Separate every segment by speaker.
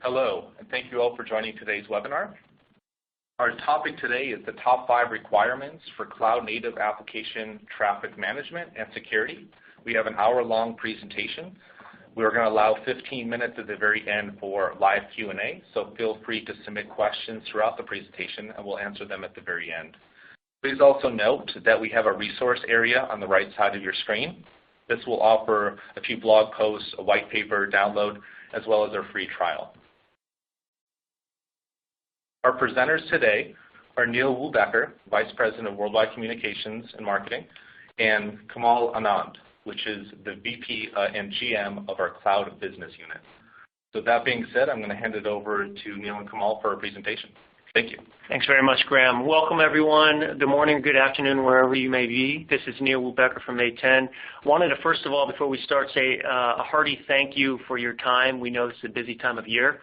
Speaker 1: Hello, and thank you all for joining today's webinar. Our topic today is the top 5 requirements for cloud-native application traffic management and security. We have an hour-long presentation. We're going to allow 15 minutes at the very end for live Q&A, so feel free to submit questions throughout the presentation, and we'll answer them at the very end. Please also note that we have a resource area on the right side of your screen. This will offer a few blog posts, a white paper download, as well as our free trial. Our presenters today are Neil Wubecker, Vice President of Worldwide Communications and Marketing, and Kamal Anand, which is the VP and GM of our Cloud Business Unit. So that being said, I'm going to hand it over to Neil and Kamal for our presentation. Thank you.
Speaker 2: Thanks very much, Graham. Welcome, everyone. Good morning, good afternoon, wherever you may be. This is Neil Wubecker from A10. Wanted to, first of all, before we start, say a hearty thank you for your time. We know this is a busy time of year,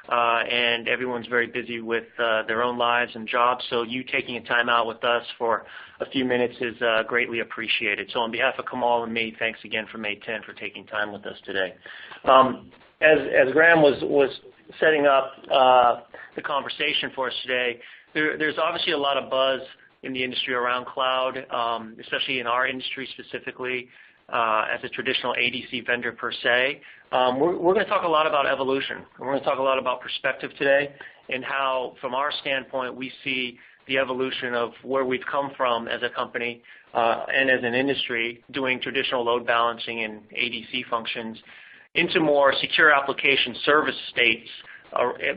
Speaker 2: and everyone's very busy with their own lives and jobs, so you taking a time out with us for a few minutes is greatly appreciated. So on behalf of Kamal and me, thanks again from A10 for taking time with us today. As Graham was setting up the conversation for us today, there's obviously a lot of buzz in the industry around cloud, especially in our industry specifically, as a traditional ADC vendor per se. We're going to talk a lot about evolution. We're going to talk a lot about perspective today and how, from our standpoint, we see the evolution of where we've come from as a company and as an industry doing traditional load balancing and ADC functions into more secure application service states,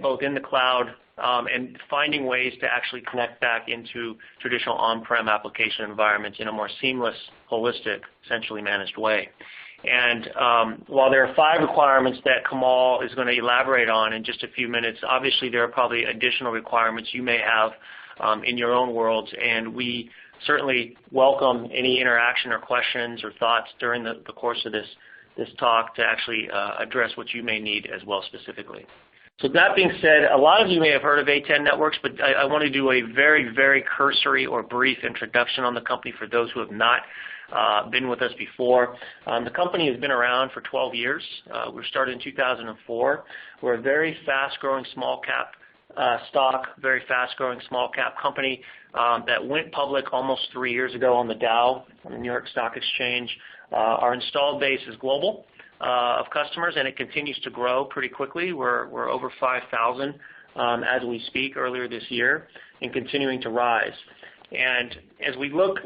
Speaker 2: both in the cloud and finding ways to actually connect back into traditional on-prem application environments in a more seamless, holistic, centrally managed way. And while there are 5 requirements that Kamal is going to elaborate on in just a few minutes, obviously there are probably additional requirements you may have in your own worlds, and we certainly welcome any interaction or questions or thoughts during the course of this talk to actually address what you may need as well specifically. So that being said, a lot of you may have heard of A10 Networks, but I want to do a very, very cursory or brief introduction on the company for those who have not been with us before. The company has been around for 12 years. We were started in 2004. We're a very fast-growing small-cap stock, very fast-growing small-cap company that went public almost 3 years ago on the Dow, on the New York Stock Exchange. Our installed base is global of customers, and it continues to grow pretty quickly. We're over 5,000 as we speak earlier this year and continuing to rise. And as we look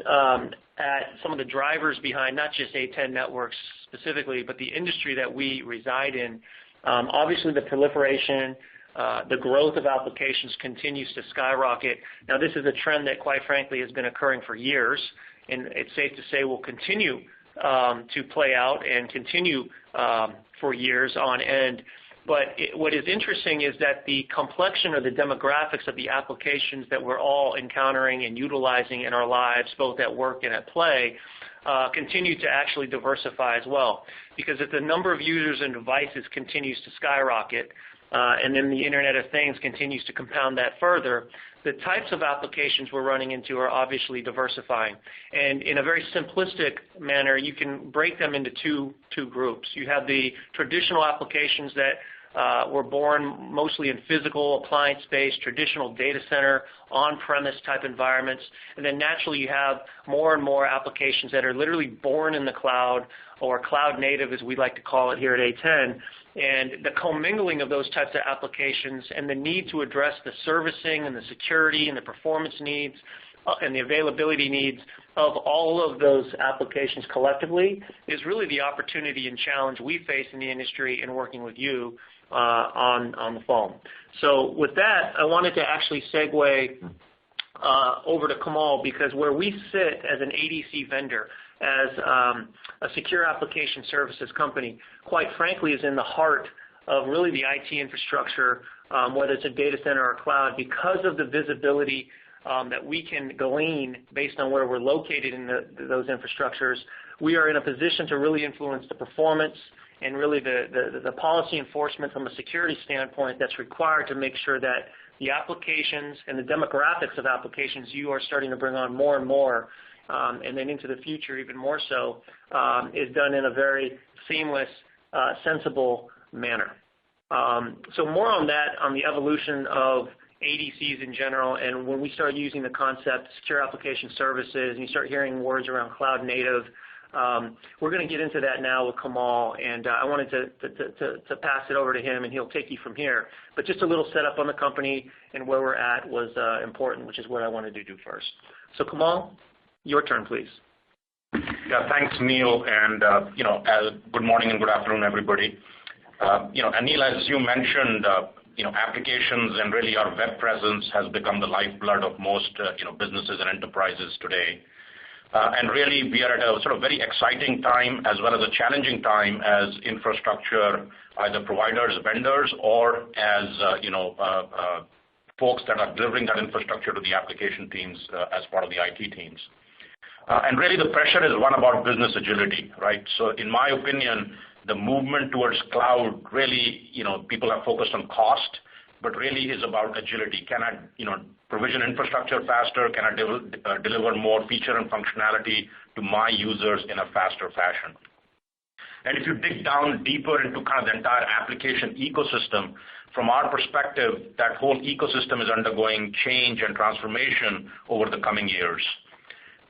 Speaker 2: at some of the drivers behind not just A10 Networks specifically, but the industry that we reside in, obviously the proliferation, the growth of applications continues to skyrocket. Now, this is a trend that, quite frankly, has been occurring for years, and it's safe to say will continue to play out and continue for years on end. But what is interesting is that the complexion or the demographics of the applications that we're all encountering and utilizing in our lives, both at work and at play, continue to actually diversify as well. Because as the number of users and devices continues to skyrocket, and then the Internet of Things continues to compound that further, the types of applications we're running into are obviously diversifying. And in a very simplistic manner, you can break them into two groups. You have the traditional applications that were born mostly in physical appliance space, traditional data center, on-premise type environments. And then naturally you have more and more applications that are literally born in the cloud, or cloud native as we like to call it here at A10. And the commingling of those types of applications and the need to address the servicing and the security and the performance needs and the availability needs of all of those applications collectively is really the opportunity and challenge we face in the industry in working with you on the phone. So with that, I wanted to actually segue over to Kamal, because where we sit as an ADC vendor, as a secure application services company, quite frankly, is in the heart of really the IT infrastructure, whether it's a data center or cloud, because of the visibility that we can glean based on where we're located in those infrastructures. We are in a position to really influence the performance and really the policy enforcement from a security standpoint that's required to make sure that the applications and the demographics of applications you are starting to bring on more and more, and then into the future even more so, is done in a very seamless, sensible manner. So more on that, on the evolution of ADCs in general, and when we start using the concept secure application services, and you start hearing words around cloud native, we're going to get into that now with Kamal, and I wanted to pass it over to him, and he'll take you from here. But just a little setup on the company and where we're at was important, which is what I wanted to do first. So Kamal, your turn, please.
Speaker 3: Yeah, thanks, Neil, and good morning and good afternoon, everybody. And Neil, as you mentioned, applications and really our web presence has become the lifeblood of most businesses and enterprises today. And really, we are at a sort of very exciting time as well as a challenging time as infrastructure, either providers, vendors, or as folks that are delivering that infrastructure to the application teams as part of the IT teams. And really, the pressure is one about business agility, right? So, in my opinion, the movement towards cloud really, people are focused on cost, but really is about agility. Can I, provision infrastructure faster? Can I deliver more feature and functionality to my users in a faster fashion? And if you dig down deeper into kind of the entire application ecosystem, from our perspective, that whole ecosystem is undergoing change and transformation over the coming years.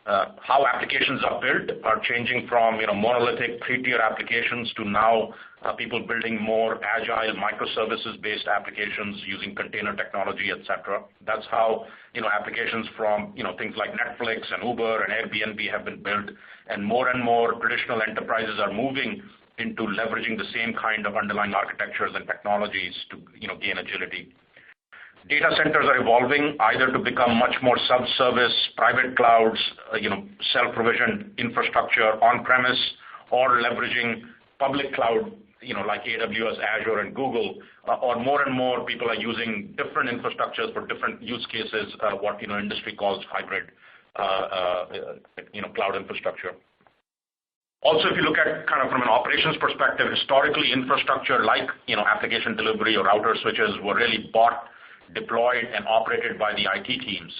Speaker 3: How applications are built are changing from monolithic three-tier applications to now people building more agile microservices-based applications using container technology, etc. That's how applications from things like Netflix and Uber and Airbnb have been built, and more traditional enterprises are moving into leveraging the same kind of underlying architectures and technologies to gain agility. Data centers are evolving either to become much more self-service, private clouds, self-provisioned infrastructure on-premise, or leveraging public cloud, like AWS, Azure, and Google, or more and more people are using different infrastructures for different use cases, what industry calls hybrid, cloud infrastructure. Also, if you look at kind of from an operations perspective, historically infrastructure like application delivery or router switches were really bought, deployed, and operated by the IT teams.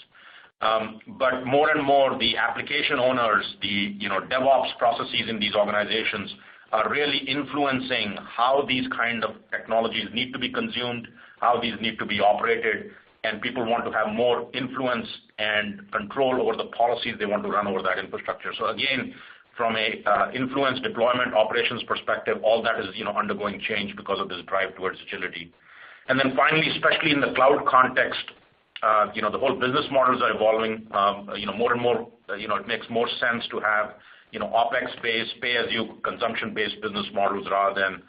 Speaker 3: But more and more, the application owners, the DevOps processes in these organizations are really influencing how these kind of technologies need to be consumed, how these need to be operated, and people want to have more influence and control over the policies they want to run over that infrastructure. So again, from a influence deployment operations perspective, all that is undergoing change because of this drive towards agility. And then finally, especially in the cloud context, the whole business models are evolving. More and more, it makes more sense to have, OpEx-based, pay-as-you, consumption-based business models rather than,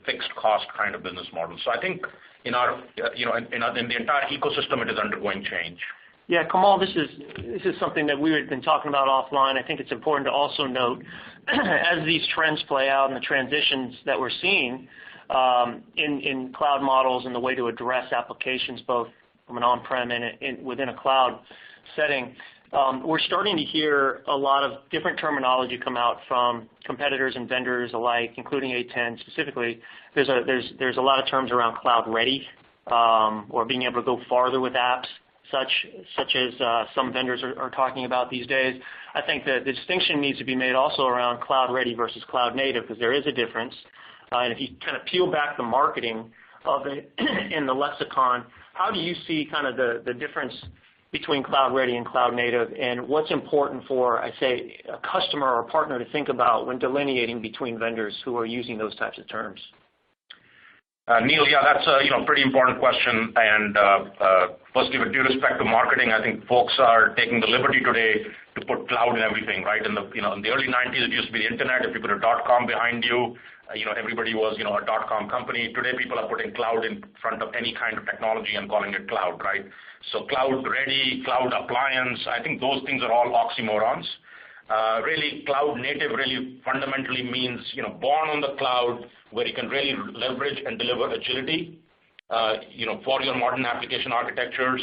Speaker 3: fixed cost kind of business models. So I think in our, in the entire ecosystem, it is undergoing change.
Speaker 2: Yeah, Kamal, this is something that we had been talking about offline. I think it's important to also note, as these trends play out and the transitions that we're seeing in cloud models and the way to address applications both from an on-prem and within a cloud setting, we're starting to hear a lot of different terminology come out from competitors and vendors alike, including A10 specifically. There's a lot of terms around cloud ready or being able to go farther with apps, such as some vendors are talking about these days. I think that the distinction needs to be made also around cloud ready versus cloud native, because there is a difference. And if you kind of peel back the marketing of it in the lexicon, how do you see kind of the difference between cloud ready and cloud native, and what's important for, I say, a customer or a partner to think about when delineating between vendors who are using those types of terms?
Speaker 3: Neil, yeah, that's a pretty important question. And firstly, with due respect to marketing, I think folks are taking the liberty today to put cloud in everything, right? In the in the early 90s, it used to be the internet. If you put a .com behind you, everybody was a .com company. Today, people are putting cloud in front of any kind of technology and calling it cloud, right? So cloud ready, cloud appliance, I think those things are all oxymorons. Really, cloud native really fundamentally means, born on the cloud, where you can really leverage and deliver agility, for your modern application architectures,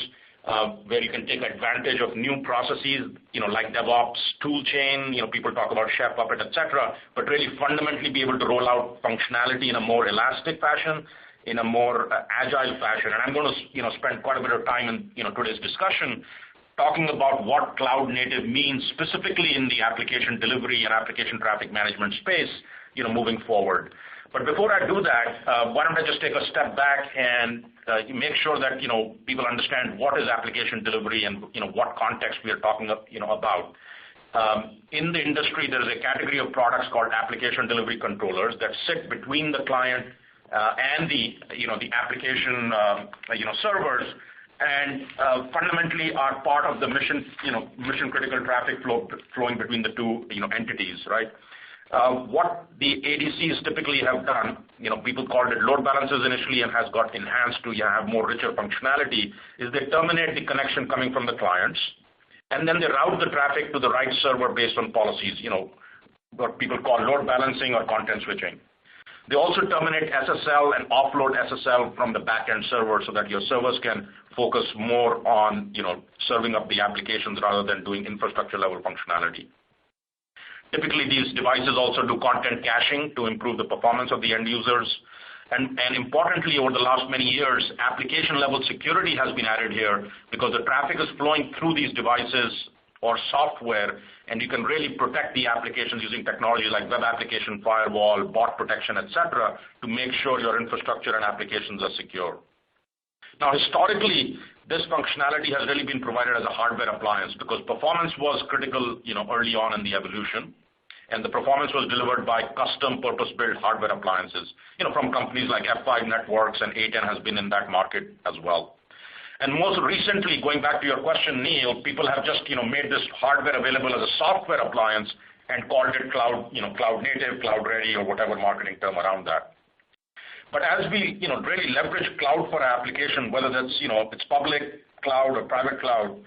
Speaker 3: where you can take advantage of new processes, like DevOps, tool chain, people talk about Chef, Puppet, etc., but really fundamentally be able to roll out functionality in a more elastic fashion, in a more agile fashion. And I'm going to, spend quite a bit of time in, today's discussion talking about what cloud native means specifically in the application delivery and application traffic management space, moving forward. But before I do that, why don't I just take a step back and make sure that people understand what is application delivery and what context we are talking about. In the industry, there is a category of products called application delivery controllers that sit between the client and the application servers, and fundamentally are part of the mission critical traffic flowing between the two entities, right? What the ADCs typically have done, people called it load balancers initially and has got enhanced to have more richer functionality, is they terminate the connection coming from the clients, and then they route the traffic to the right server based on policies, what people call load balancing or content switching. They also terminate SSL and offload SSL from the back-end server so that your servers can focus more on serving up the applications rather than doing infrastructure level functionality. Typically, these devices also do content caching to improve the performance of the end users. And importantly, over the last many years, application-level security has been added here because the traffic is flowing through these devices or software, and you can really protect the applications using technology like web application firewall, bot protection, etc., to make sure your infrastructure and applications are secure. Now, historically, this functionality has really been provided as a hardware appliance because performance was critical, early on in the evolution. And the performance was delivered by custom purpose-built hardware appliances, from companies like F5 Networks, and A10 has been in that market as well. And most recently, going back to your question, Neil, people have just made this hardware available as a software appliance and called it cloud, cloud native, cloud ready, or whatever marketing term around that. But as we really leverage cloud for our application, whether that's it's public cloud or private cloud,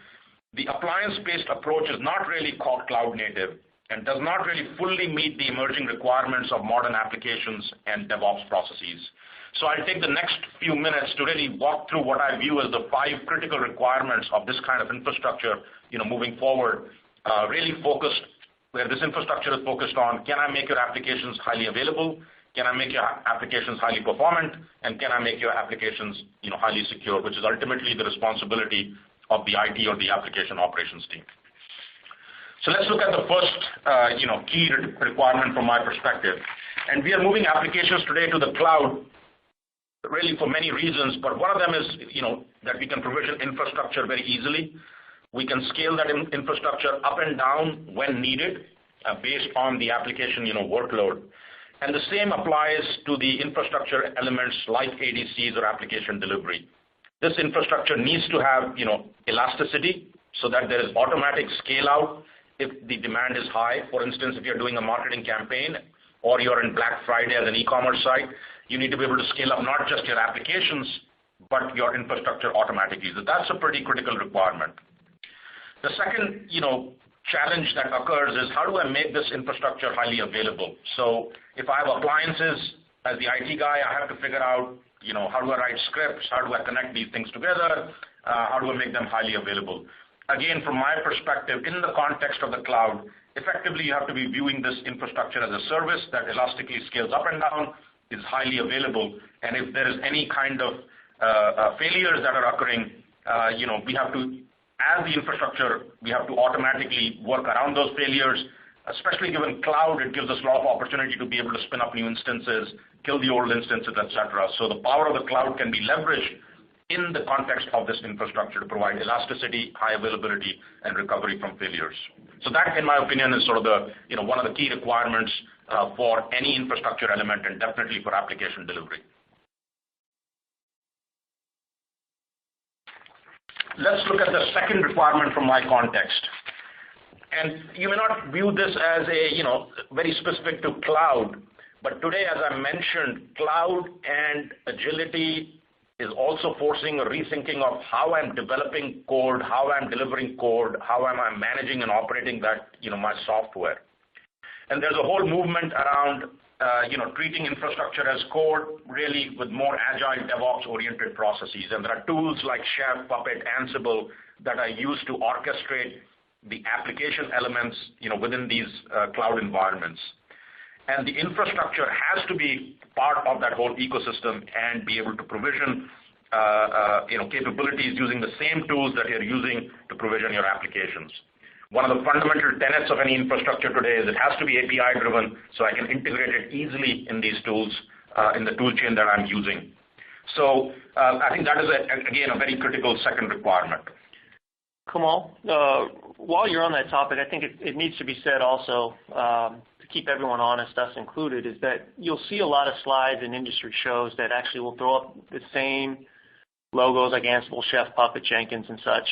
Speaker 3: the appliance-based approach is not really called cloud native and does not really fully meet the emerging requirements of modern applications and DevOps processes. So I'll take the next few minutes to really walk through what I view as the 5 critical requirements of this kind of infrastructure, moving forward, really focused, where this infrastructure is focused on, can I make your applications highly available? Can I make your applications highly performant? And can I make your applications, highly secure, which is ultimately the responsibility of the IT or the application operations team. So let's look at the first, key requirement from my perspective. And we are moving applications today to the cloud really for many reasons, but one of them is, that we can provision infrastructure very easily. We can scale that infrastructure up and down when needed based on the application, workload. And the same applies to the infrastructure elements like ADCs or application delivery. This infrastructure needs to have, elasticity so that there is automatic scale out if the demand is high. For instance, if you're doing a marketing campaign or you're in Black Friday as an e-commerce site, you need to be able to scale up not just your applications, but your infrastructure automatically. So that's a pretty critical requirement. The second, challenge that occurs is how do I make this infrastructure highly available? So if I have appliances, as the IT guy, I have to figure out, how do I write scripts? How do I connect these things together? How do I make them highly available? Again, from my perspective, in the context of the cloud, effectively you have to be viewing this infrastructure as a service that elastically scales up and down, is highly available, and if there is any kind of failures that are occurring, we have to, as the infrastructure, we have to automatically work around those failures. Especially given cloud, it gives us a lot of opportunity to be able to spin up new instances, kill the old instances, etc. So the power of the cloud can be leveraged in the context of this infrastructure to provide elasticity, high availability, and recovery from failures. So that, in my opinion, is sort of the, one of the key requirements for any infrastructure element and definitely for application delivery. Let's look at the second requirement from my context. And you may not view this as a, very specific to cloud, but today, as I mentioned, cloud and agility is also forcing a rethinking of how I'm developing code, how I'm delivering code, how am I managing and operating that, my software. And there's a whole movement around, treating infrastructure as code, really with more agile DevOps-oriented processes. And there are tools like Chef, Puppet, Ansible that are used to orchestrate the application elements, within these cloud environments. And the infrastructure has to be part of that whole ecosystem and be able to provision, capabilities using the same tools that you're using to provision your applications. One of the fundamental tenets of any infrastructure today is it has to be API driven so I can integrate it easily in these tools, in the tool chain that I'm using. So I think that is, again, a very critical second requirement.
Speaker 2: Kamal, while you're on that topic, I think it needs to be said also, to keep everyone honest, us included, is that you'll see a lot of slides in industry shows that actually will throw up the same logos like Ansible, Chef, Puppet, Jenkins, and such.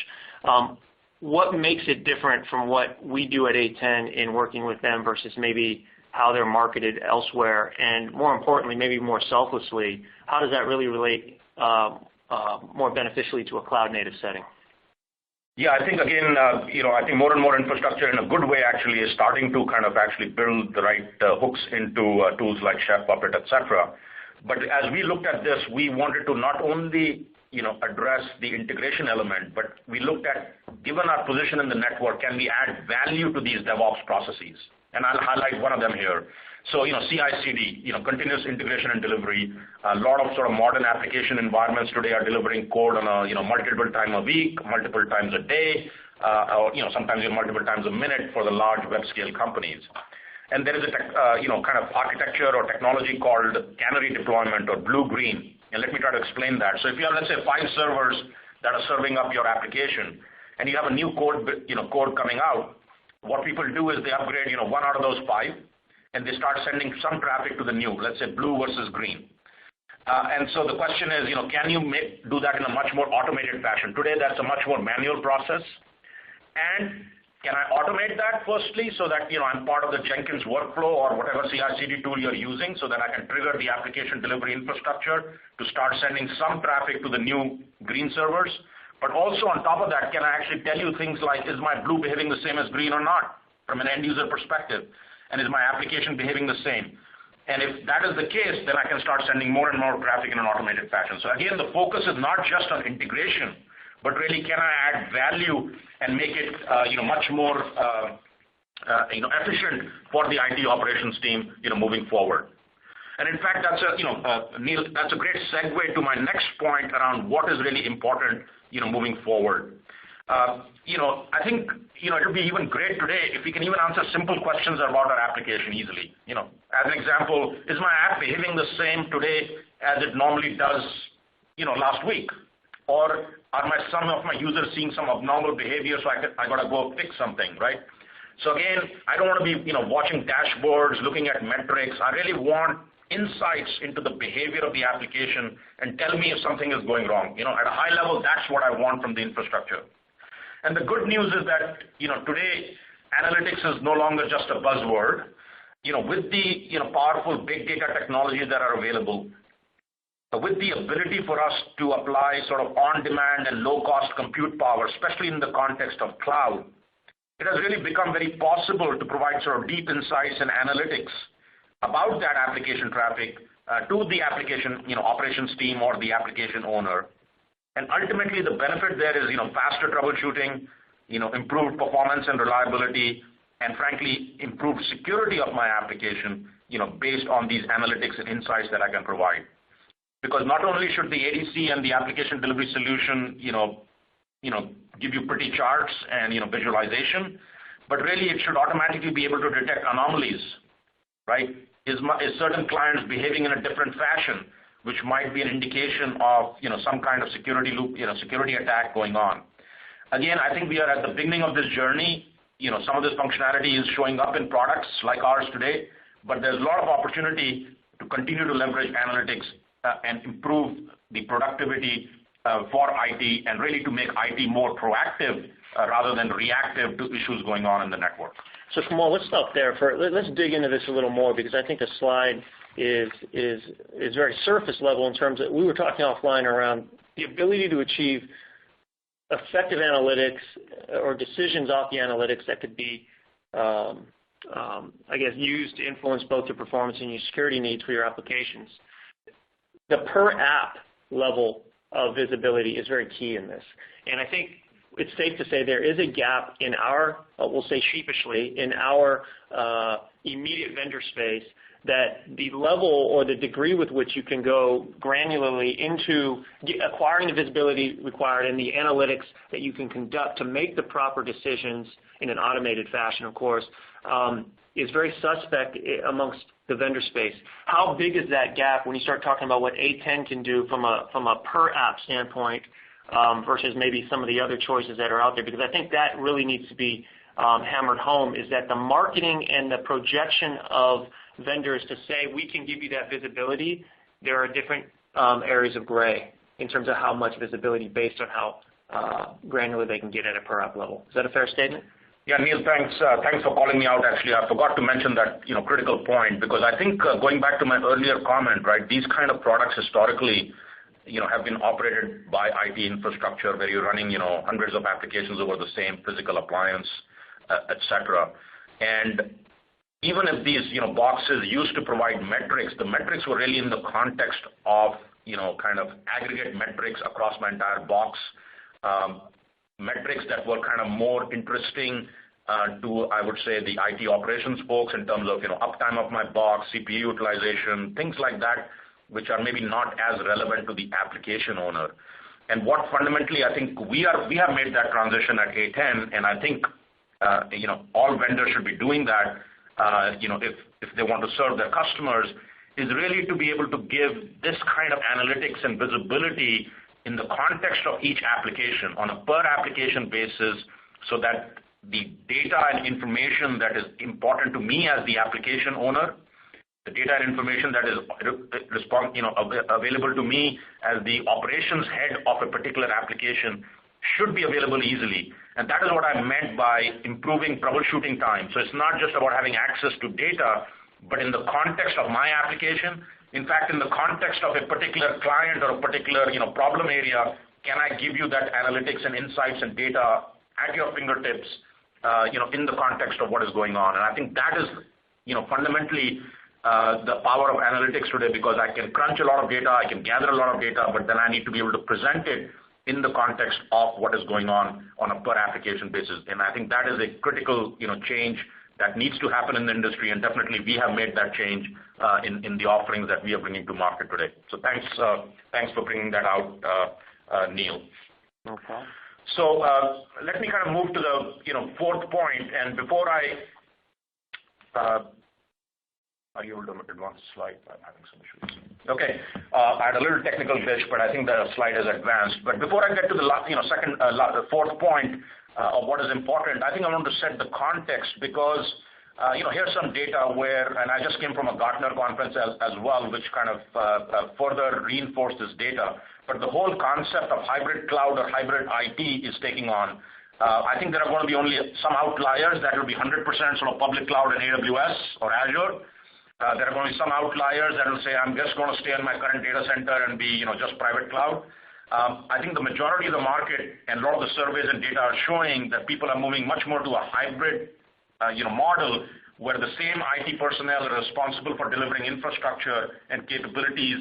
Speaker 2: What makes it different from what we do at A10 in working with them versus maybe how they're marketed elsewhere? And more importantly, maybe more selflessly, how does that really relate more beneficially to a cloud-native setting?
Speaker 3: Yeah, I think, again, I think more and more infrastructure in a good way actually is starting to kind of actually build the right hooks into tools like Chef, Puppet, et cetera. But as we looked at this, we wanted to not only address the integration element, but we looked at, given our position in the network, can we add value to these DevOps processes? And I'll highlight one of them here. So, CI/CD, continuous integration and delivery. A lot of sort of modern application environments today are delivering code on a, multiple times a week, multiple times a day, or, sometimes multiple times a minute for the large web-scale companies. And there is a kind of architecture or technology called canary deployment or blue-green. And let me try to explain that. So if you have, let's say, 5 servers that are serving up your application, and you have a new code coming out, what people do is they upgrade, one out of those 5, and they start sending some traffic to the new, let's say blue versus green. And so the question is, can you do that in a much more automated fashion? Today, that's a much more manual process. And can I automate that firstly so that, I'm part of the Jenkins workflow or whatever CI/CD tool you're using so that I can trigger the application delivery infrastructure to start sending some traffic to the new green servers? But also on top of that, can I actually tell you things like, is my blue behaving the same as green or not from an end user perspective? And is my application behaving the same? And if that is the case, then I can start sending more and more traffic in an automated fashion. So again, the focus is not just on integration, but really can I add value and make it much more efficient for the IT operations team moving forward. And in fact, that's Neil, that's a great segue to my next point around what is really important moving forward. I think it would be even great today if we can even answer simple questions about our application easily. As an example, is my app behaving the same today as it normally does last week? Or are some of my users seeing some abnormal behavior, so I got to go fix something, right? So again, I don't want to be watching dashboards, looking at metrics. I really want insights into the behavior of the application and tell me if something is going wrong. At a high level, that's what I want from the infrastructure. And the good news is that today analytics is no longer just a buzzword. With the powerful big data technologies that are available, with the ability for us to apply sort of on-demand and low-cost compute power, especially in the context of cloud, it has really become very possible to provide sort of deep insights and analytics about that application traffic to the application operations team or the application owner. And ultimately, the benefit there is faster troubleshooting, improved performance and reliability, and frankly, improved security of my application, based on these analytics and insights that I can provide. Because not only should the ADC and the application delivery solution, give you pretty charts and, visualization, but really it should automatically be able to detect anomalies, right? Is certain clients behaving in a different fashion, which might be an indication of, some kind of security loop, security attack going on. Again, I think we are at the beginning of this journey. Some of this functionality is showing up in products like ours today, but there's a lot of opportunity to continue to leverage analytics and improve the productivity for IT and really to make IT more proactive rather than reactive to issues going on in the network.
Speaker 2: So Kamal, let's stop there. Let's dig into this a little more because I think the slide is very surface level in terms of, we were talking offline around the ability to achieve effective analytics or decisions off the analytics that could be, used to influence both your performance and your security needs for your applications. The per app level of visibility is very key in this. And I think it's safe to say there is a gap in our, we'll say sheepishly, in our immediate vendor space that the level or the degree with which you can go granularly into acquiring the visibility required and the analytics that you can conduct to make the proper decisions in an automated fashion, of course, is very suspect amongst the vendor space. How big is that gap when you start talking about what A10 can do from a per app standpoint versus maybe some of the other choices that are out there? Because I think that really needs to be hammered home, is that the marketing and the projection of vendors to say we can give you that visibility, there are different areas of gray in terms of how much visibility based on how granular they can get at a per app level. Is that a fair statement?
Speaker 3: Yeah, Neil, thanks for calling me out. Actually, I forgot to mention that critical point, because I think going back to my earlier comment, right, these kind of products historically have been operated by IT infrastructure where you're running hundreds of applications over the same physical appliance, et cetera. And even if these boxes used to provide metrics, the metrics were really in the context of kind of aggregate metrics across my entire box, metrics that were kind of more interesting to, I would say, the IT operations folks in terms of uptime of my box, CPU utilization, things like that, which are maybe not as relevant to the application owner. And what fundamentally I think we have made that transition at A10, and I think all vendors should be doing that. If they want to serve their customers, is really to be able to give this kind of analytics and visibility in the context of each application on a per application basis, so that the data and information that is important to me as the application owner, the data and information that is available to me as the operations head of a particular application should be available easily. And that is what I meant by improving troubleshooting time. So it's not just about having access to data, but in the context of my application, in fact, in the context of a particular client or a particular problem area, can I give you that analytics and insights and data at your fingertips, in the context of what is going on? And I think that is, fundamentally the power of analytics today, because I can crunch a lot of data, I can gather a lot of data, but then I need to be able to present it in the context of what is going on a per application basis. And I think that is a critical, change that needs to happen in the industry, and definitely we have made that change in the offerings that we are bringing to market today. So thanks for bringing that out, Neil.
Speaker 2: Okay.
Speaker 3: So let me kind of move to the fourth point, and before are you able to advance the slide? I'm having some issues. Okay, I had a little technical glitch, but I think the slide is advanced. But before I get to the fourth point of what is important, I think I want to set the context, because here's some data where, and I just came from a Gartner conference as well, which kind of further reinforced this data. But the whole concept of hybrid cloud or hybrid IT is taking on. I think there are going to be only some outliers that will be 100% sort of public cloud in AWS or Azure. There are going to be some outliers that will say, I'm just going to stay in my current data center and be just private cloud. I think the majority of the market and a lot of the surveys and data are showing that people are moving much more to a hybrid model, where the same IT personnel are responsible for delivering infrastructure and capabilities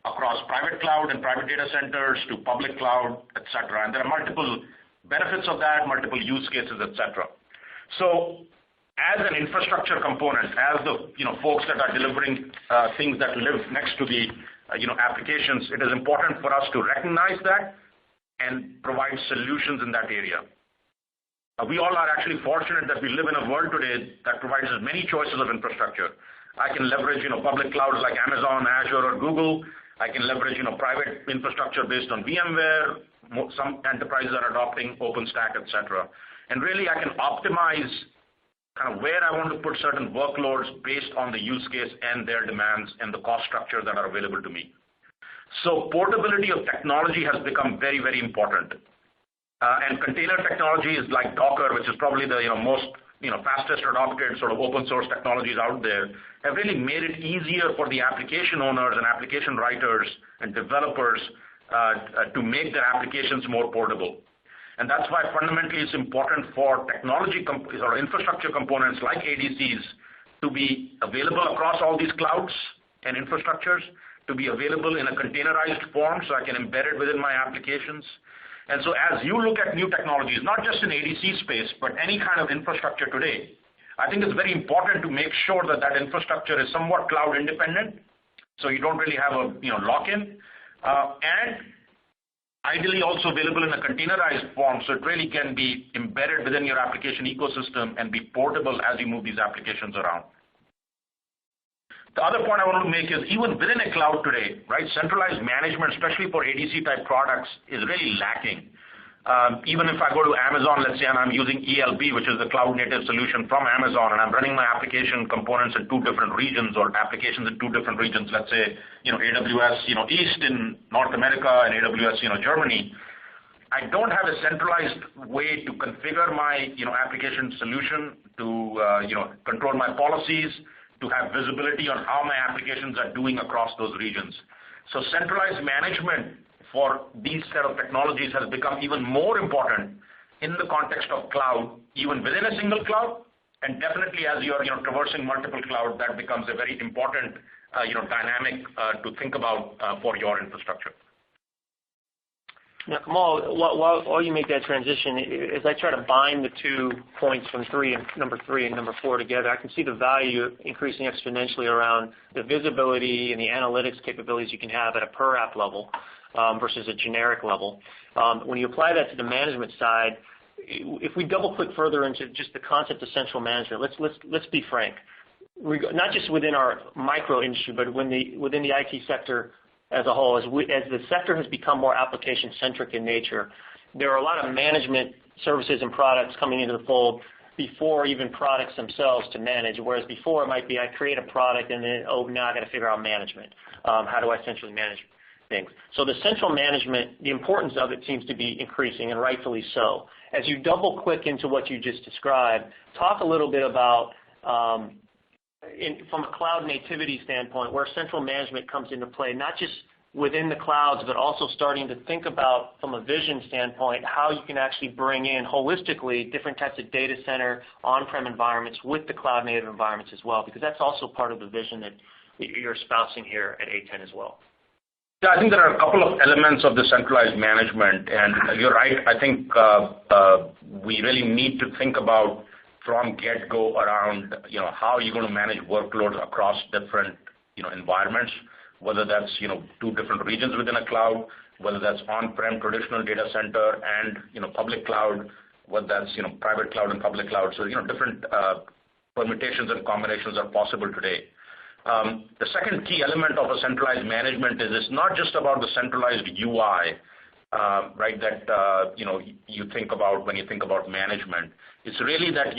Speaker 3: across private cloud and private data centers to public cloud, et cetera. And there are multiple benefits of that, multiple use cases, et cetera. So as an infrastructure component, as the folks that are delivering things that live next to the applications, it is important for us to recognize that and provide solutions in that area. We all are actually fortunate that we live in a world today that provides us many choices of infrastructure. I can leverage public clouds like Amazon, Azure, or Google. I can leverage private infrastructure based on VMware. Some enterprises are adopting OpenStack, et cetera. And really, I can optimize kind of where I want to put certain workloads based on the use case and their demands and the cost structure that are available to me. So portability of technology has become very, very important. And container technologies like Docker, which is probably the most fastest adopted sort of open source technologies out there, have really made it easier for the application owners and application writers and developers to make their applications more portable. And that's why fundamentally it's important for technology or infrastructure components like ADCs to be available across all these clouds and infrastructures, to be available in a containerized form so I can embed it within my applications. And so as you look at new technologies, not just in ADC space, but any kind of infrastructure today, I think it's very important to make sure that that infrastructure is somewhat cloud independent, so you don't really have a lock-in, and ideally also available in a containerized form, so it really can be embedded within your application ecosystem and be portable as you move these applications around. The other point I want to make is even within a cloud today, right, centralized management, especially for ADC type products, is really lacking. Even if I go to Amazon, let's say, and I'm using ELB, which is the cloud native solution from Amazon, and I'm running my application components in 2 different regions or applications in 2 different regions, let's say, AWS, East in North America and AWS, Germany, I don't have a centralized way to configure my, application solution to, control my policies, to have visibility on how my applications are doing across those regions. So centralized management for these set of technologies has become even more important in the context of cloud, even within a single cloud, and definitely as you're traversing multiple clouds, that becomes a very important dynamic to think about for your infrastructure.
Speaker 2: Now, Kamal, while you make that transition, as I try to bind the 2 points from number three and number 4 together, I can see the value increasing exponentially around the visibility and the analytics capabilities you can have at a per app level versus a generic level. When you apply that to the management side, if we double click further into just the concept of central management, let's be frank. Not just within our micro industry, but within the IT sector as a whole, as the sector has become more application-centric in nature, there are a lot of management services and products coming into the fold before even products themselves to manage, whereas before it might be I create a product and then, now I got to figure out management. How do I centrally manage things? So the central management, the importance of it seems to be increasing, and rightfully so. As you double-click into what you just described, talk a little bit about from a cloud nativity standpoint, where central management comes into play, not just within the clouds, but also starting to think about, from a vision standpoint, how you can actually bring in holistically different types of data center on-prem environments with the cloud native environments as well, because that's also part of the vision that you're espousing here at A10 as well.
Speaker 3: Yeah, I think there are a couple of elements of the centralized management, and you're right. I think we really need to think about from get-go around, how you're going to manage workloads across different, environments, whether that's, 2 different regions within a cloud, whether that's on-prem traditional data center and, public cloud, whether that's, private cloud and public cloud. So, different permutations and combinations are possible today. The second key element of a centralized management is it's not just about the centralized UI, right, that, you think about when you think about management. It's really that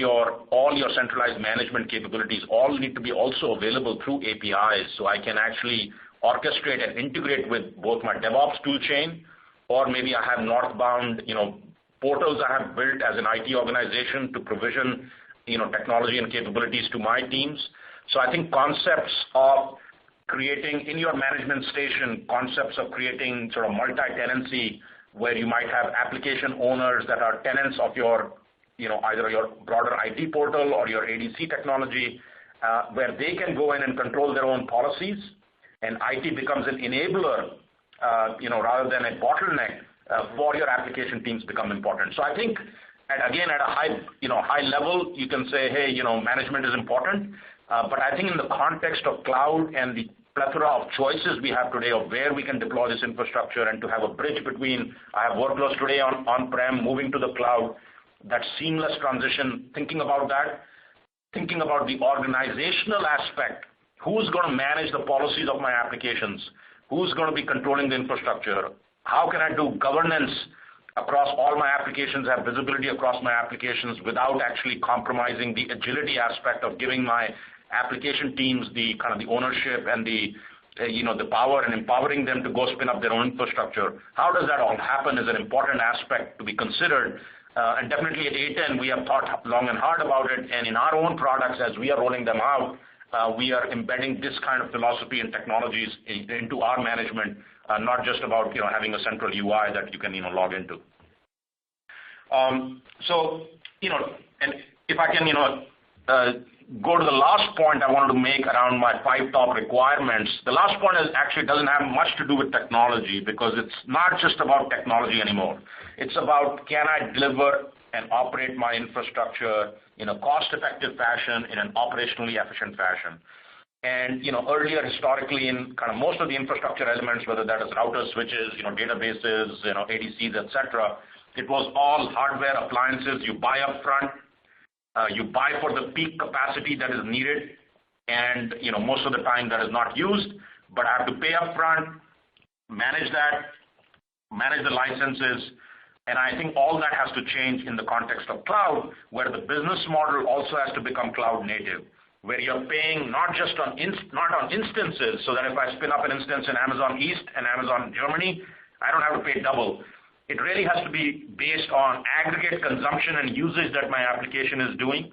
Speaker 3: all your centralized management capabilities all need to be also available through APIs, so I can actually orchestrate and integrate with both my DevOps tool chain, or maybe I have northbound, portals I have built as an IT organization to provision, technology and capabilities to my teams. So I think concepts of creating in your management station, concepts of creating sort of multi-tenancy, where you might have application owners that are tenants of your either your broader IT portal or your ADC technology, where they can go in and control their own policies, and IT becomes an enabler, rather than a bottleneck for your application teams become important. So I think, again, at a high level, you can say, hey, management is important, but I think in the context of cloud and the plethora of choices we have today of where we can deploy this infrastructure and to have a bridge between I have workloads today on-prem, moving to the cloud, that seamless transition, thinking about the organizational aspect, who's going to manage the policies of my applications, who's going to be controlling the infrastructure, how can I do governance across all my applications, have visibility across my applications without actually compromising the agility aspect of giving my application teams the kind of the ownership and the power and empowering them to go spin up their own infrastructure. How does that all happen is an important aspect to be considered. And definitely at A10, we have thought long and hard about it, and in our own products, as we are rolling them out, we are embedding this kind of philosophy and technologies into our management, not just about having a central UI that you can log into. And if I can go to the last point I wanted to make around my 5 top requirements. The last point actually doesn't have much to do with technology, because it's not just about technology anymore. It's about, can I deliver and operate my infrastructure in a cost-effective fashion, in an operationally efficient fashion. And earlier, historically, in kind of most of the infrastructure elements, whether that is routers, switches, databases, ADCs, etc., it was all hardware appliances. You buy up front, you buy for the peak capacity that is needed, and most of the time that is not used, but I have to pay up front, manage that, manage the licenses, and I think all that has to change in the context of cloud, where the business model also has to become cloud native, where you're paying not just on instances, so that if I spin up an instance in Amazon East and Amazon Germany, I don't have to pay double. It really has to be based on aggregate consumption and usage that my application is doing.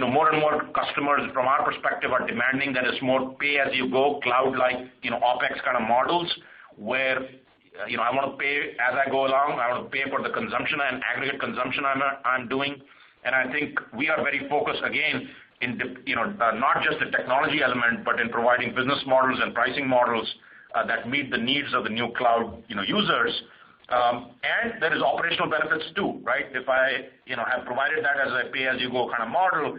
Speaker 3: More and more customers, from our perspective, are demanding that it's more pay-as-you-go, cloud-like, OpEx kind of models, where I want to pay as I go along. I want to pay for the consumption and aggregate consumption I'm doing. And I think we are very focused, again, in not just the technology element, but in providing business models and pricing models that meet the needs of the new cloud users. And there is operational benefits too, right? If I have provided that as a pay-as-you-go kind of model,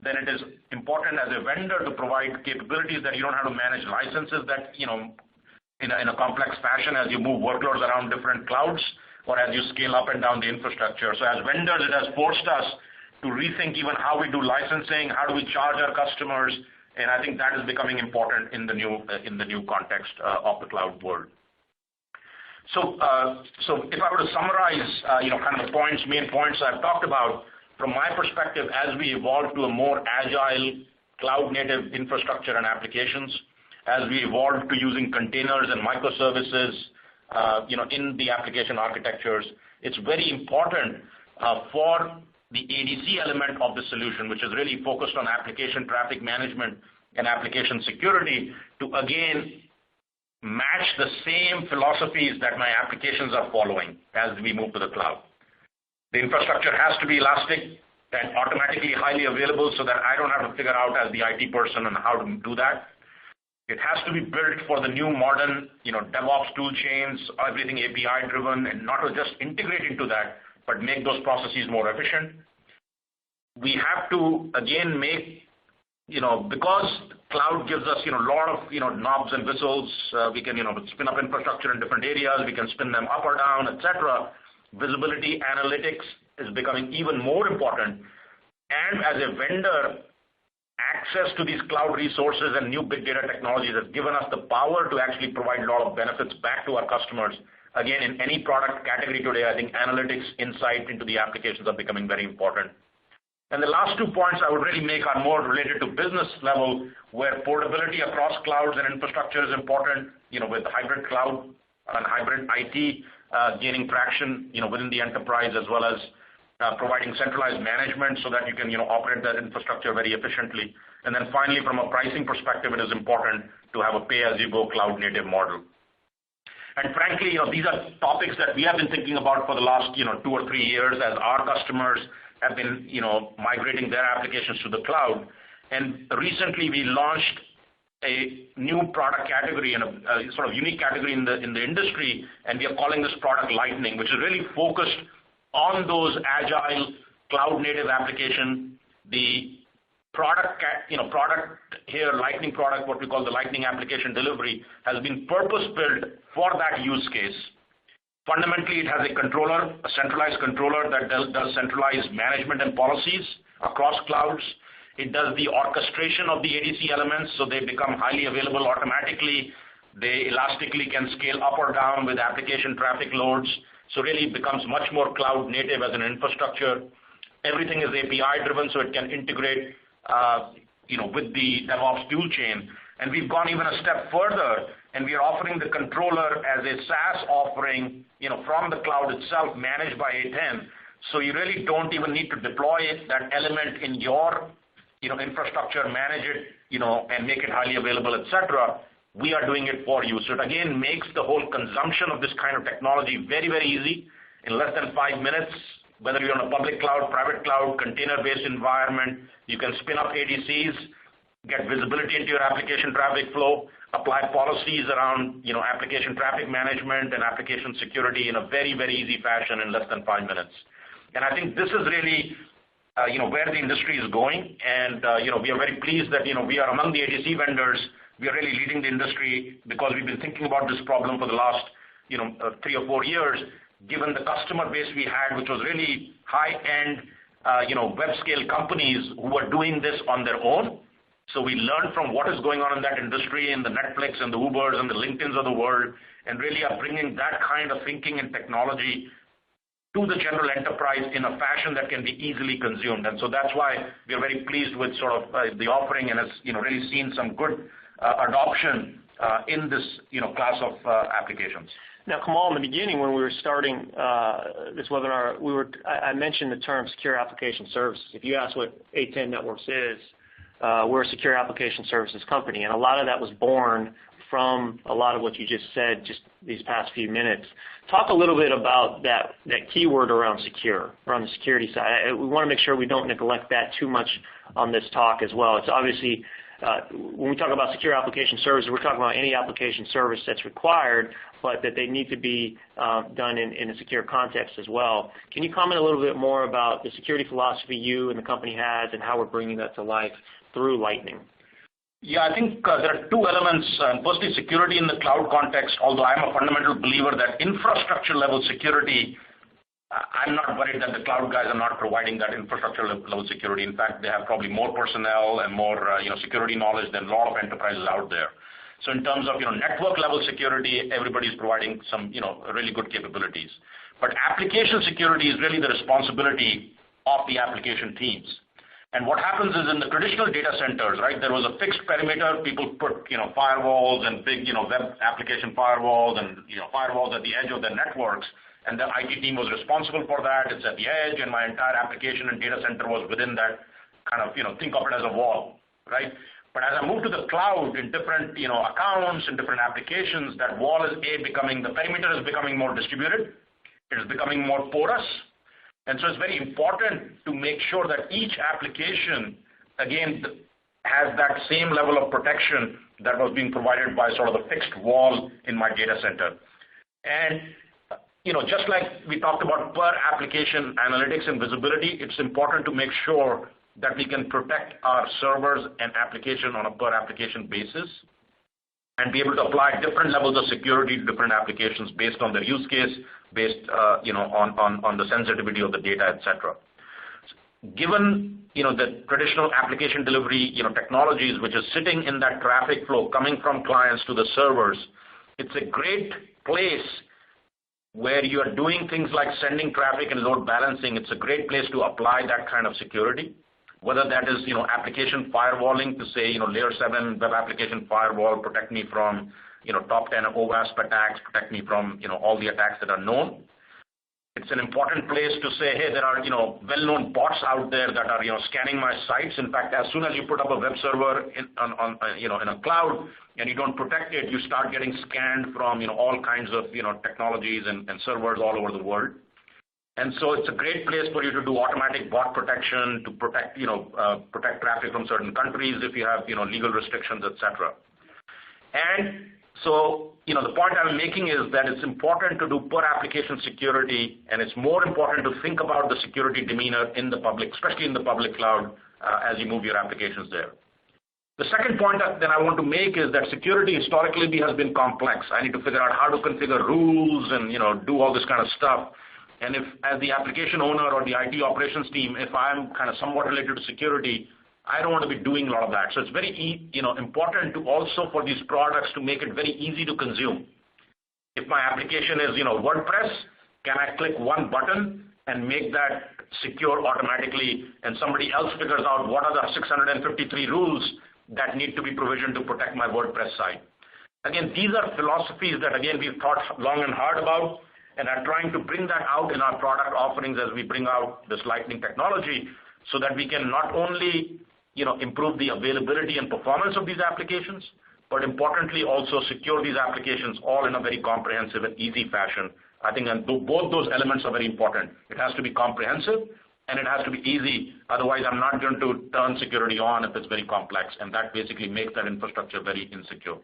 Speaker 3: then it is important as a vendor to provide capabilities that you don't have to manage licenses that in a complex fashion as you move workloads around different clouds or as you scale up and down the infrastructure. So as vendors, it has forced us to rethink even how we do licensing, how do we charge our customers, and I think that is becoming important in the new context of the cloud world. So if I were to summarize, kind of the main points I've talked about, from my perspective, as we evolve to a more agile cloud-native infrastructure and applications, as we evolve to using containers and microservices, in the application architectures, it's very important for the ADC element of the solution, which is really focused on application traffic management and application security, to again match the same philosophies that my applications are following as we move to the cloud. The infrastructure has to be elastic and automatically highly available so that I don't have to figure out as the IT person on how to do that. It has to be built for the new modern, DevOps tool chains, everything API driven, and not to just integrate into that, but make those processes more efficient. We have to, again, make, because cloud gives us, a lot of, knobs and whistles, we can, spin up infrastructure in different areas, we can spin them up or down, etc. Visibility analytics is becoming even more important. And as a vendor, access to these cloud resources and new big data technologies has given us the power to actually provide a lot of benefits back to our customers. Again, in any product category today, I think analytics, insight into the applications are becoming very important. And the last 2 points I would really make are more related to business level, where portability across clouds and infrastructure is important, with hybrid cloud and hybrid IT gaining traction, within the enterprise, as well as providing centralized management so that you can, operate that infrastructure very efficiently. And then finally, from a pricing perspective, it is important to have a pay-as-you-go cloud-native model. And frankly, these are topics that we have been thinking about for the last, 2 or 3 years as our customers have been, migrating their applications to the cloud. And recently, we launched a new product category and a sort of unique category in the industry, and we are calling this product Lightning, which is really focused on those agile cloud-native application. The product here, Lightning product, what we call the Lightning application delivery, has been purpose-built for that use case. Fundamentally, it has a controller, a centralized controller that does centralized management and policies across clouds. It does the orchestration of the ADC elements, so they become highly available automatically. They elastically can scale up or down with application traffic loads. So really it becomes much more cloud native as an infrastructure. Everything is API driven, so it can integrate with the DevOps tool chain. And we've gone even a step further, and we are offering the controller as a SaaS offering, from the cloud itself, managed by A10. So you really don't even need to deploy that element in your infrastructure, manage it, and make it highly available, etc. We are doing it for you. So it again makes the whole consumption of this kind of technology very, very easy. In less than 5 minutes, whether you're on a public cloud, private cloud, container-based environment, you can spin up ADCs, get visibility into your application traffic flow, apply policies around application traffic management and application security in a very, very easy fashion in less than 5 minutes. And I think this is really where the industry is going, and we are very pleased that we are among the ADC vendors. We are really leading the industry because we've been thinking about this problem for the last 3 or 4 years, given the customer base we had, which was really high-end web-scale companies who were doing this on their own. So we learned from what is going on in that industry, in the Netflix and the Ubers and the LinkedIns of the world, and really are bringing that kind of thinking and technology to the general enterprise in a fashion that can be easily consumed. And so that's why we are very pleased with sort of the offering, and has really seen some good adoption in this class of applications.
Speaker 2: Now, Kamal, in the beginning when we were starting this webinar, I mentioned the term secure application services. If you ask what A10 Networks is, we're a secure application services company, and a lot of that was born from a lot of what you just said just these past few minutes. Talk a little bit about that keyword around secure, around the security side. We want to make sure we don't neglect that too much on this talk as well. It's obviously, when we talk about secure application services, we're talking about any application service that's required, but that they need to be done in a secure context as well. Can you comment a little bit more about the security philosophy you and the company has and how we're bringing that to life through Lightning?
Speaker 3: Yeah, I think there are two elements. Firstly, security in the cloud context, although I'm a fundamental believer that infrastructure level security, I'm not worried that the cloud guys are not providing that infrastructure level security. In fact, they have probably more personnel and more security knowledge than a lot of enterprises out there. So in terms of network level security, everybody's providing some really good capabilities. But application security is really the responsibility of the application teams. And what happens is in the traditional data centers, right, there was a fixed perimeter. People put firewalls and big web application firewalls and firewalls at the edge of their networks. And the IT team was responsible for that. It's at the edge, and my entire application and data center was within that kind of, think of it as a wall, right? But as I move to the cloud in different, accounts and different applications, that wall is the perimeter is becoming more distributed. It is becoming more porous. And so it's very important to make sure that each application, again, has that same level of protection that was being provided by sort of the fixed wall in my data center. And just like we talked about per application analytics and visibility, it's important to make sure that we can protect our servers and application on a per application basis and be able to apply different levels of security to different applications based on their use case, based on the sensitivity of the data, etc. Given the traditional application delivery technologies, which is sitting in that traffic flow coming from clients to the servers, it's a great place where you are doing things like sending traffic and load balancing. It's a great place to apply that kind of security, whether that is application firewalling to say layer 7 web application firewall, protect me from top 10 OWASP attacks, protect me from all the attacks that are known. It's an important place to say, hey, there are well-known bots out there that are scanning my sites. In fact, as soon as you put up a web server in a cloud and you don't protect it, you start getting scanned from all kinds of technologies and servers all over the world. And so it's a great place for you to do automatic bot protection, to protect traffic from certain countries if you have legal restrictions, etc. And so the point I'm making is that it's important to do per application security, and it's more important to think about the security demeanor in the public, especially in the public cloud, as you move your applications there. The second point that I want to make is that security historically has been complex. I need to figure out how to configure rules and do all this kind of stuff. And if, as the application owner or the IT operations team, if I'm kind of somewhat related to security, I don't want to be doing a lot of that. So it's very important to also for these products to make it very easy to consume. If my application is WordPress, can I click one button and make that secure automatically, and somebody else figures out what are the 653 rules that need to be provisioned to protect my WordPress site? Again, these are philosophies that, again, we've thought long and hard about and are trying to bring that out in our product offerings as we bring out this Lightning technology so that we can not only improve the availability and performance of these applications, but importantly also secure these applications all in a very comprehensive and easy fashion. I think both those elements are very important. It has to be comprehensive and it has to be easy. Otherwise, I'm not going to turn security on if it's very complex, and that basically makes that infrastructure very insecure.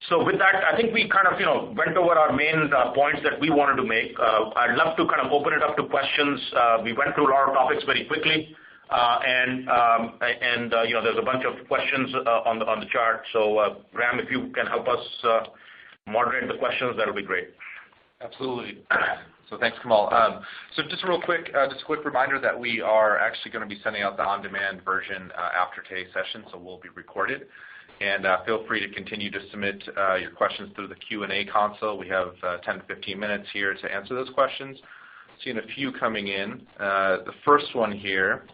Speaker 3: So with that, I think we kind of went over our main points that we wanted to make. I'd love to kind of open it up to questions. We went through a lot of topics very quickly, and there's a bunch of questions on the chart. So Graham, if you can help us moderate the questions, that'll be great.
Speaker 1: Absolutely. So thanks, Kamal. So just a quick reminder that we are actually going to be sending out the on-demand version after today's session, so we'll be recorded. And feel free to continue to submit your questions through the Q&A console. We have 10 to 15 minutes here to answer those questions. Seeing a few coming in. The first one here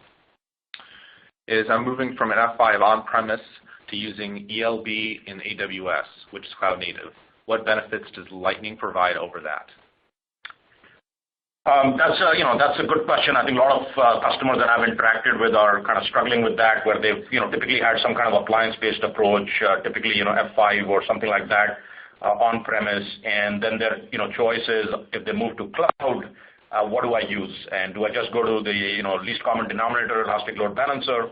Speaker 1: is I'm moving from an F5 on-premise to using ELB in AWS, which is cloud native. What benefits does Lightning provide over that?
Speaker 3: That's a good question. I think a lot of customers that I've interacted with are kind of struggling with that, where they've typically had some kind of appliance-based approach, typically F5 or something like that on-premise, and then their choice is if they move to cloud, what do I use? And do I just go to the least common denominator, elastic load balancer?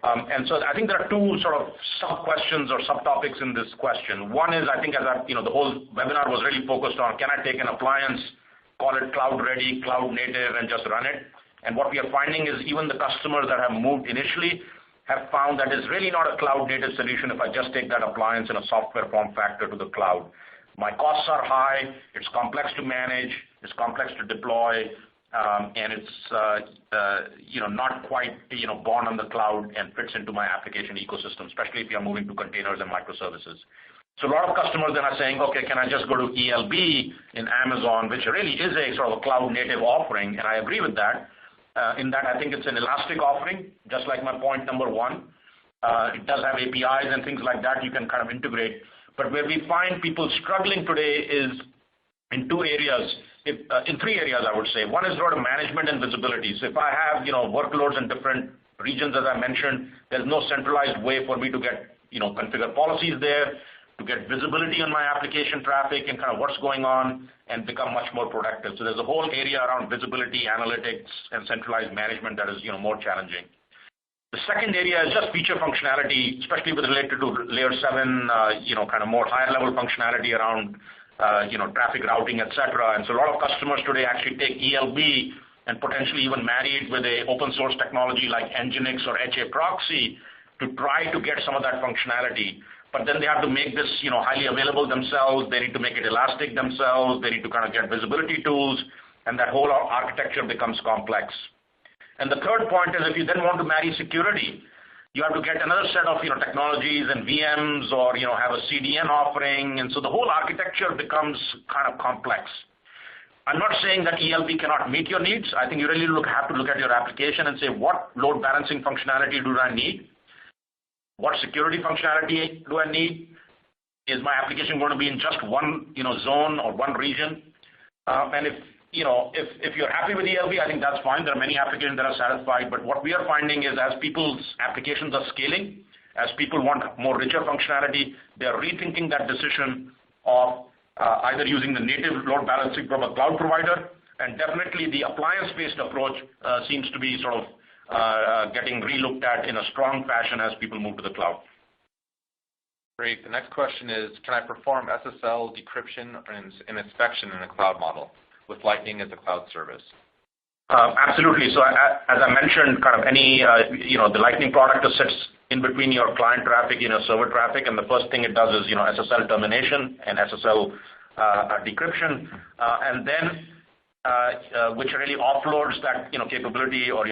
Speaker 3: And so I think there are two sort of sub-questions or subtopics in this question. One is I think the whole webinar was really focused on can I take an appliance, call it cloud ready, cloud native, and just run it. And what we are finding is even the customers that have moved initially have found that it's really not a cloud native solution if I just take that appliance in a software form factor to the cloud. My costs are high, it's complex to manage, it's complex to deploy, and it's not quite born on the cloud and fits into my application ecosystem, especially if you're moving to containers and microservices. So a lot of customers then are saying, okay, can I just go to ELB in Amazon, which really is a sort of a cloud-native offering, and I agree with that. In that I think it's an elastic offering, just like my point number one. It does have APIs and things like that you can kind of integrate. But where we find people struggling today is in two areas, in three areas I would say. One is sort of management and visibility. So if I have workloads in different regions, as I mentioned, there's no centralized way for me to get configure policies there, to get visibility on my application traffic and kind of what's going on and become much more productive. So there's a whole area around visibility, analytics, and centralized management that is more challenging. The second area is just feature functionality, especially with related to layer 7, kind of more higher level functionality around traffic routing, etc. And so a lot of customers today actually take ELB and potentially even marry it with a open source technology like Nginx or HA proxy to try to get some of that functionality. But then they have to make this highly available themselves. They need to make it elastic themselves. They need to kind of get visibility tools, and that whole architecture becomes complex. And the third point is if you then want to marry security, you have to get another set of technologies and VMs or have a CDN offering, and so the whole architecture becomes kind of complex. I'm not saying that ELB cannot meet your needs. I think you really have to look at your application and say what load balancing functionality do I need? What security functionality do I need? Is my application going to be in just one zone or one region? And if you're happy with ELB, I think that's fine. There are many applications that are satisfied. But what we are finding is as people's applications are scaling, as people want more richer functionality, they are rethinking that decision of either using the native load balancing from a cloud provider, and definitely the appliance-based approach seems to be sort of getting relooked at in a strong fashion as people move to the cloud.
Speaker 1: Great. The next question is, can I perform SSL decryption and inspection in a cloud model with Lightning as a cloud service?
Speaker 3: Absolutely. So as I mentioned, kind of any, the Lightning product sits in between your client traffic, server traffic, and the first thing it does is, SSL termination and SSL decryption, and then which really offloads that capability or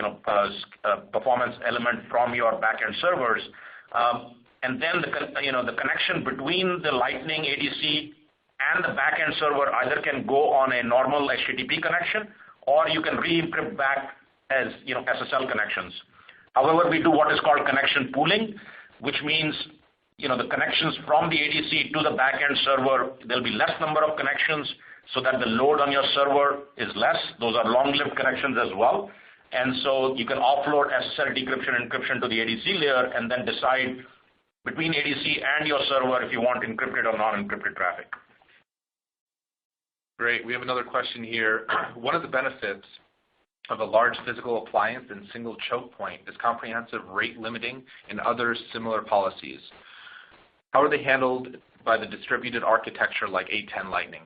Speaker 3: performance element from your backend servers, and then the connection between the Lightning ADC and the backend server either can go on a normal HTTP connection or you can re-encrypt back as SSL connections. However, we do what is called connection pooling, which means the connections from the ADC to the backend server, there'll be less number of connections so that the load on your server is less. Those are long-lived connections as well. And so you can offload SSL decryption and encryption to the ADC layer and then decide between ADC and your server if you want encrypted or non-encrypted traffic.
Speaker 1: Great. We have another question here. One of the benefits of a large physical appliance and single choke point is comprehensive rate limiting and other similar policies. How are they handled by the distributed architecture like A10 Lightning?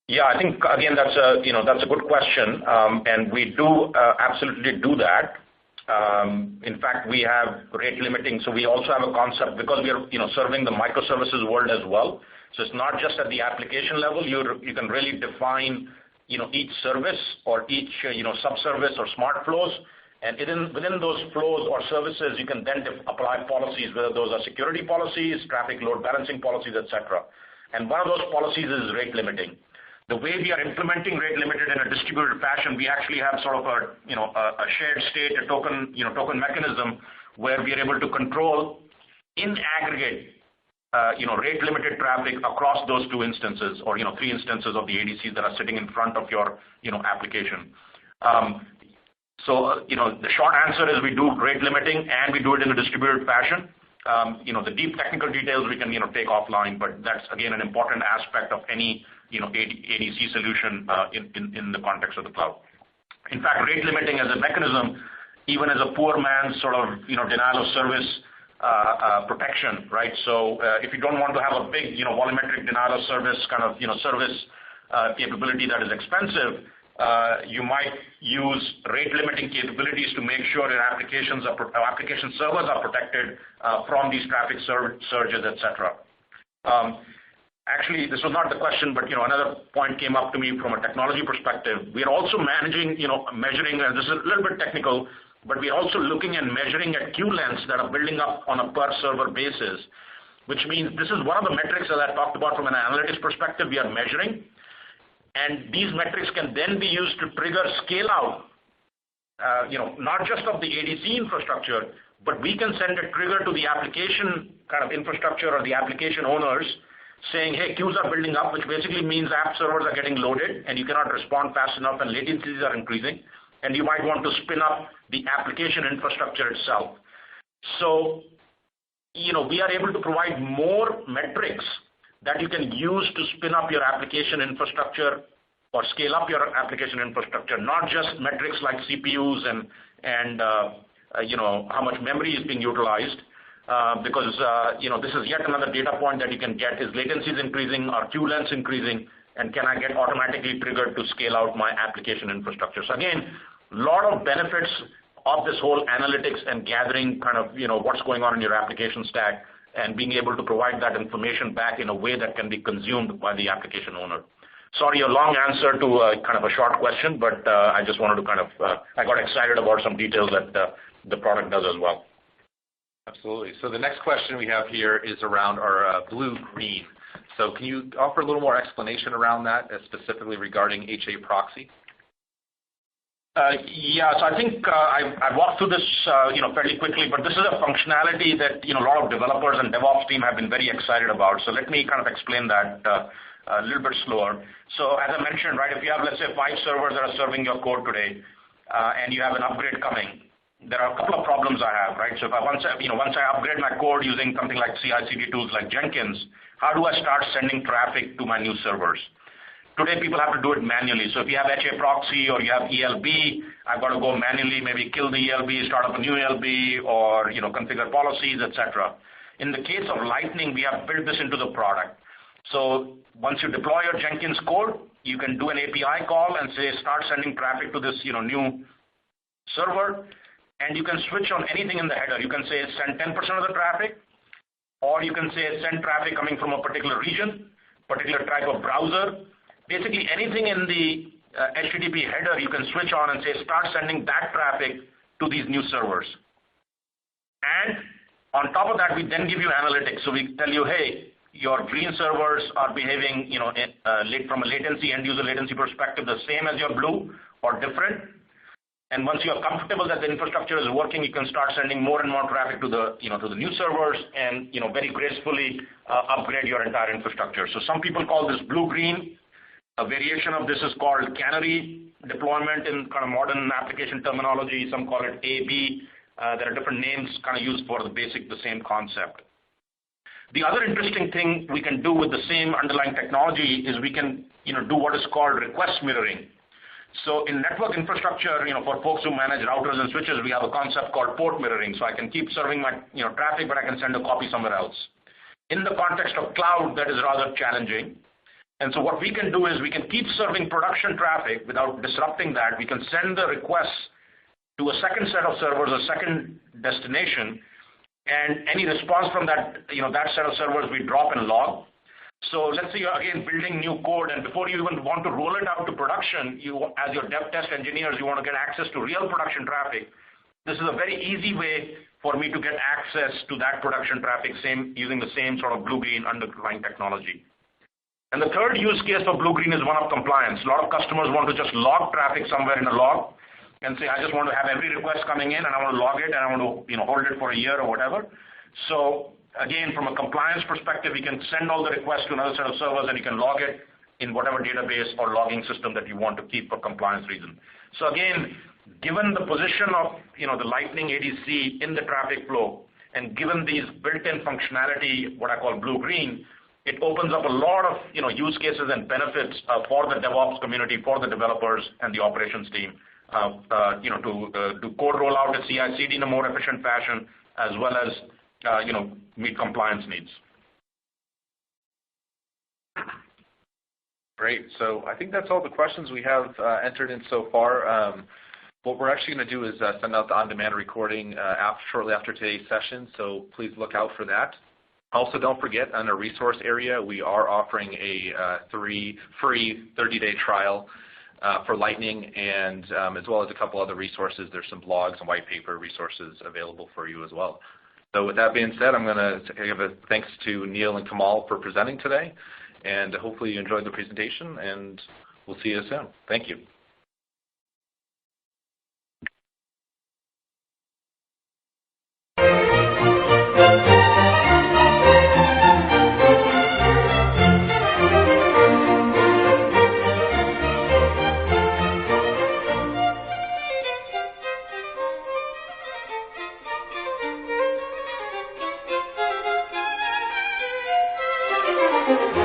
Speaker 3: Yeah, I think again that's a good question, and we do absolutely do that. In fact, we have rate limiting, so we also have a concept because we are serving the microservices world as well. So it's not just at the application level. You can really define each service or each subservice or smart flows, and within those flows or services, you can then apply policies, whether those are security policies, traffic load balancing policies, etc. And one of those policies is rate limiting. The way we are implementing rate limited in a distributed fashion, we actually have sort of a shared state, a token mechanism where we are able to control in aggregate rate limited traffic across those two instances or three instances of the ADCs that are sitting in front of your application. So the short answer is we do rate limiting and we do it in a distributed fashion. The deep technical details we can take offline, but that's again an important aspect of any ADC solution in the context of the cloud. In fact, rate limiting as a mechanism, even as a poor man's sort of denial of service protection, right? So if you don't want to have a big volumetric denial of service kind of service capability that is expensive, you might use rate limiting capabilities to make sure your application servers are protected from these traffic surges, etc. Actually, this was not the question, but another point came up to me from a technology perspective. We are also measuring, and this is a little bit technical, but we are also looking and measuring at queue lengths that are building up on a per server basis, which means this is one of the metrics that I talked about from an analytics perspective we are measuring. And these metrics can then be used to trigger scale out, not just of the ADC infrastructure, but we can send a trigger to the application kind of infrastructure or the application owners saying, hey, queues are building up, which basically means app servers are getting loaded and you cannot respond fast enough and latencies are increasing, and you might want to spin up the application infrastructure itself. So, we are able to provide more metrics that you can use to spin up your application infrastructure or scale up your application infrastructure, not just metrics like CPUs and how much memory is being utilized, because this is yet another data point that you can get. Is latencies increasing, are queue lengths increasing, and can I get automatically triggered to scale out my application infrastructure? So again, a lot of benefits of this whole analytics and gathering kind of what's going on in your application stack and being able to provide that information back in a way that can be consumed by the application owner. Sorry, a long answer to kind of a short question, but I just wanted to I got excited about some details that the product does as well.
Speaker 1: Absolutely. So the next question we have here is around our blue-green. So can you offer a little more explanation around that, specifically regarding HA proxy?
Speaker 3: Yeah, so I think I walked through this fairly quickly, but this is a functionality that a lot of developers and DevOps team have been very excited about. So let me kind of explain that a little bit slower. So as I mentioned, right, if you have, let's say, 5 servers that are serving your code today, and you have an upgrade coming, there are a couple of problems I have, right? So once I upgrade my code using something like CI/CD tools like Jenkins, how do I start sending traffic to my new servers? Today, people have to do it manually. So if you have HA proxy or you have ELB, I've got to go manually, maybe kill the ELB, start up a new ELB, or configure policies, etc. In the case of Lightning, we have built this into the product. So once you deploy your Jenkins code, you can do an API call and say, start sending traffic to this new server, and you can switch on anything in the header. You can say send 10% of the traffic, or you can say send traffic coming from a particular region, particular type of browser. Basically, anything in the HTTP header, you can switch on and say, start sending that traffic to these new servers. And on top of that, we then give you analytics. So we tell you, hey, your green servers are behaving, from a latency, end user latency perspective, the same as your blue or different. And once you are comfortable that the infrastructure is working, you can start sending more and more traffic to the, to the new servers and, very gracefully upgrade your entire infrastructure. So some people call this blue-green. A variation of this is called canary deployment in kind of modern application terminology. Some call it AB. There are different names kind of used for the same concept. The other interesting thing we can do with the same underlying technology is we can, do what is called request mirroring. So in network infrastructure, for folks who manage routers and switches, we have a concept called port mirroring. So I can keep serving my, traffic, but I can send a copy somewhere else. In the context of cloud, that is rather challenging. And so what we can do is we can keep serving production traffic without disrupting that. We can send the requests to a second set of servers, a second destination, and any response from that, that set of servers we drop and log. So let's say you're again building new code, and before you even want to roll it out to production, as your dev test engineers, you want to get access to real production traffic. This is a very easy way for me to get access to that production traffic, using the same sort of blue-green underlying technology. And the third use case for blue-green is one of compliance. A lot of customers want to just log traffic somewhere in a log and say, I just want to have every request coming in, and I want to log it, and I want to hold it for a year or whatever. So again, from a compliance perspective, we can send all the requests to another set of servers, and you can log it in whatever database or logging system that you want to keep for compliance reasons. So again, given the position of the Lightning ADC in the traffic flow, and given these built-in functionality, what I call blue-green, it opens up a lot of use cases and benefits for the DevOps community, for the developers and the operations team, to do code rollout at CI/CD in a more efficient fashion, as well as meet compliance needs.
Speaker 1: Great. So I think that's all the questions we have entered in so far. What we're actually going to do is send out the on-demand recording shortly after today's session, so please look out for that. Also, don't forget, on our resource area, we are offering a free 30-day trial for Lightning, and as well as a couple other resources. There's some blogs and white paper resources available for you as well. So with that being said, I'm going to give a thanks to Neil and Kamal for presenting today, and hopefully you enjoyed the presentation, and we'll see you soon. Thank you.
Speaker 4: Thank you.